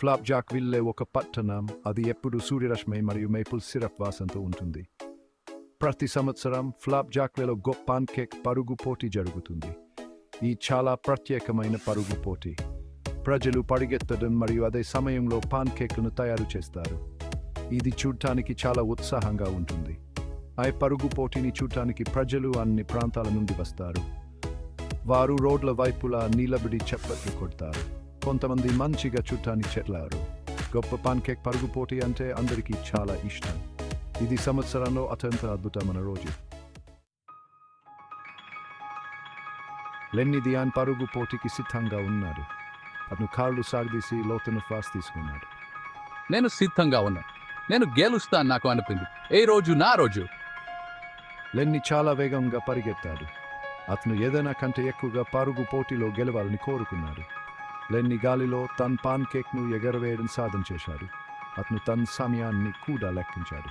Flop Jack విల్లే ఒక పట్టణం. అది ఎప్పుడు సూర్యరశ్మి మరియు మేపుల్ సిరప్ వాసనతో ఉంటుంది. ప్రతి సంవత్సరం ఫ్లాప్ జాక్లలో గొప్ప పాన్ కేక్ పరుగు పోటీ జరుగుతుంది. ఈ చాలా ప్రత్యేకమైన పరుగు పోటీ. ప్రజలు పరిగెత్తడం మరియు అదే సమయంలో పాన్ కేక్లను తయారు చేస్తారు. ఇది చూడటానికి చాలా ఉత్సాహంగా ఉంటుంది. ఆ పరుగు పోటీని చూడటానికి ప్రజలు అన్ని ప్రాంతాల నుండి వస్తారు. వారు రోడ్ల వైపులా నిలబడి చప్పట్లు కొడతారు. కొంతమంది మంచిగా చూడటానికి చెట్లారు. గొప్ప పాన్ కేక్ పరుగు పోటీ అంటే అందరికీ చాలా ఇష్టం. ఇది సంవత్సరంలో అత్యంత అద్భుతమైన రోజు. లెన్ని దియాన్ పరుగు పోటీకి సిద్ధంగా ఉన్నాడు. అతను కాళ్ళు సాగదీసి లోతున శ్వాస తీసుకున్నాడు. నేను సిద్ధంగా ఉన్నా. నేను గెలుస్తాను నాకు అనిపింది. ఏ రోజు నా రోజు. లెన్ని చాలా వేగంగా పరిగెత్తాడు. అతను ఏదైనా కంటే ఎక్కువగా పరుగు పోటీలో గెలవాలని కోరుకున్నాడు. లెన్ని గాలిలో తన పాన్ కేక్ను ఎగరవేయడం సాధన చేశాడు. అతను తన సమయాన్ని కూడా లెక్కించాడు.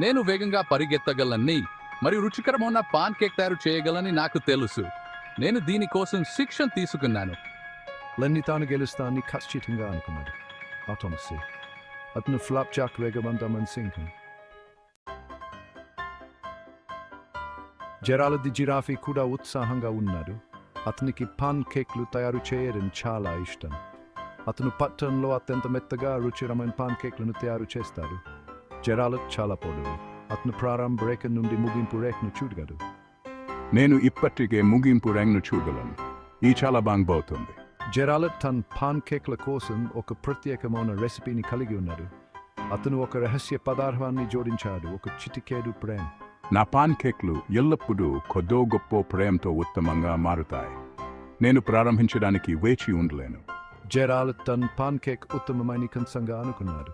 నేను వేగంగా పరిగెత్తగలని మరియు రుచికరమైన పాన్ కేక్ తయారు చేయగలని నాకు తెలుసు. నేను దీనికోసం శిక్షణ తీసుకున్నాను. లెన్ని తాను గెలుస్తానని ఖచ్చితంగా అనుకున్నాడు. అతను ఫ్లాప్ జాక్ వేగవంతమైన సింహం. జెరాల్డ్ ది జిరాఫీ కూడా ఉత్సాహంగా ఉన్నాడు. అతనికి పాన్ కేక్లు తయారు చేయడం చాలా ఇష్టం. అతను పట్టణంలో అత్యంత మెత్తగా రుచికరమైన పాన్ కేక్లను తయారు చేస్తాడు. జెరాల్డ్ చాలా పొడవు. అతను ప్రారంభ రేఖ నుండి ముగింపు రేఖను చూడగలడు. నేను ఇప్పటికే ముగింపు రేఖను చూడగలను. ఇది చాలా బాగుంటుంది. జెరాల్డ్ తన పాన్ కేక్ల కోసం ఒక ప్రత్యేకమైన రెసిపీని కలిగి ఉన్నాడు. అతను ఒక రహస్య పదార్థాన్ని జోడించాడు, ఒక చిటికేడు ప్రేమ. నా పాన్ కేక్లు ఎల్లప్పుడూ కొద్దో గొప్ప ప్రేమతో ఉత్తమంగా మారుతాయి. నేను ప్రారంభించడానికి వేచి ఉండలేను. జెరాల్డ్ తన పాన్ కేక్ ఉత్తమమైన కంసంగా అనుకున్నాడు.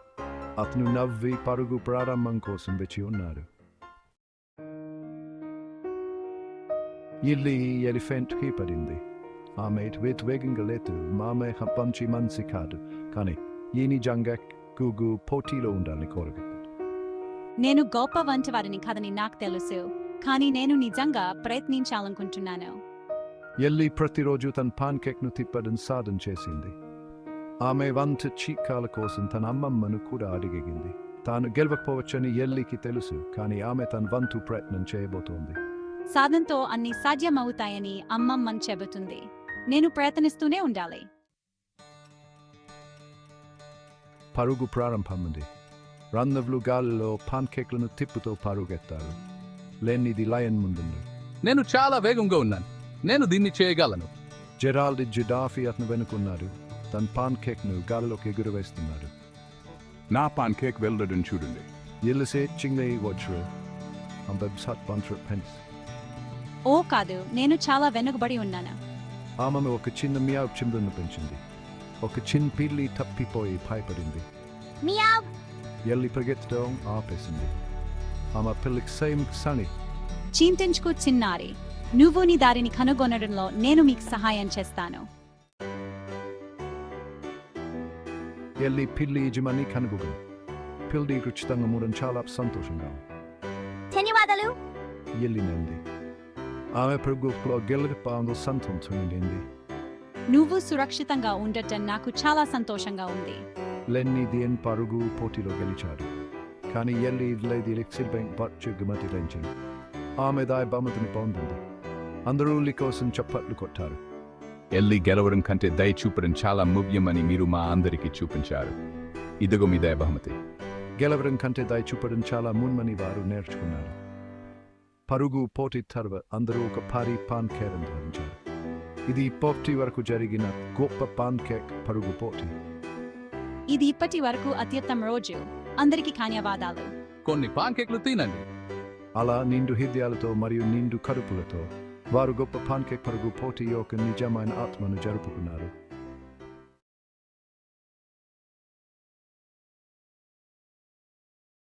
అతను నవ్వి పరుగు ప్రారంభం కోసం వేచి ఉన్నాడు. ఇల్లి ఎలిఫెంట్కి పడింది. ఆమె వేగంగా లేదు. మామే పంచి మనిషి కాదు, కానీ ఈ నిజంగా గుగు పోటీలో ఉండాలని కోరుకుంది. నేను గొప్ప వంటవాడిని కాదని నాకు తెలుసు, కానీ నేను నిజంగా ప్రయత్నించాలనుకుంటున్నాను. ఎల్లి ప్రతిరోజు తన పాన్ కేక్ను తిప్పడం సాధన చేసింది. ఆమె వంట చిట్కాల కోసం తన అమ్మమ్మను కూడా అడిగింది. తాను గెలవకపోవచ్చని ఎల్లికి తెలుసు, కానీ ఆమె తన వంతు ప్రయత్నం చేయబోతోంది. సాధనతో అన్ని సాధ్యమవుతాయని అమ్మమ్మని చెబుతుంది. నేను ప్రయత్నిస్తూనే ఉండాలి. పరుగు ప్రారంభమైంది. రన్నవ్లు గాలిలో పాన్ కేక్లను తిప్పుతో పరుగెత్తారు. లెన్నిది లయన్ ముందుంది. నేను చాలా వేగంగా ఉన్నాను. నేను దీన్ని చేయగలను. జెరాల్డ్ జిరాఫీ అతను వెనుకున్నాడు. తన పాన్ కేక్ను గాలిలోకి ఎగురవేస్తున్నాడు. నా పాన్ కేక్ వెళ్ళడం చూడండి. ఎల్లిసే చింగ్లే వచ్చరు. ఓ కాదు, నేను చాలా వెనుకబడి ఉన్నాను. ఆమె ఒక చిన్న మియావ్ చిందును పెంచింది. ఒక చిన్న పిల్లి తప్పిపోయి భయపడింది. మియావ్! ఎల్లి పరిగెత్తడం ఆపేసింది. ఆమె పిల్లికి సని. చింతించుకు చిన్నారి, నువ్వు నీ దారిని కనుగొనడంలో నేను మీకు సహాయం చేస్తాను. ఎల్లి పిల్లి యజమాని కనుగొను. పిల్లి రుచితంగా మూడం చాలా సంతోషంగా. ధన్యవాదాలు. ఎల్లి నంది. ఆమె పరుగులో గెలుపాంగు సంతోషం నిండింది. నువ్వు సురక్షితంగా ఉండటం నాకు చాలా సంతోషంగా ఉంది. లెన్ని దియన్ పరుగు పోటీలో గెలిచాడు, కానీ ఎల్లి ఎలక్సిల్ బ్యాంక్ పచ్చు గమతి రంచింది. ఆమె దాయ బహుమతిని పొందింది. అందరూ ఎల్లి కోసం చప్పట్లు కొట్టారు. ఎల్లి గెలవడం కంటే దయ చూపడం చాలా ముఖ్యమని మీరు మా అందరికీ చూపించారు. ఇదిగో మీ దయ బహుమతి. గెలవడం కంటే దయ చూపడం చాలా మున్మని వారు నేర్చుకున్నారు. పరుగు పోటీ తర్వాత అందరూ ఒక భారీ పాన్ కేక్ ధరించారు. ఇది ఇప్పటి వరకు జరిగిన గొప్ప పాన్ కేక్ పరుగు పోటీ. ఇది ఇప్పటి వరకు అత్యుత్తమ రోజు. అందరికీ ధన్యవాదాలు. కొన్ని పాన్ కేక్లు తినండి. అలా నిండు హృదయాలతో మరియు నిండు కడుపులతో వారు గొప్ప పాన్ కేక్ పరుగు పోటీ యొక్క నిజమైన ఆత్మను జరుపుకున్నారు.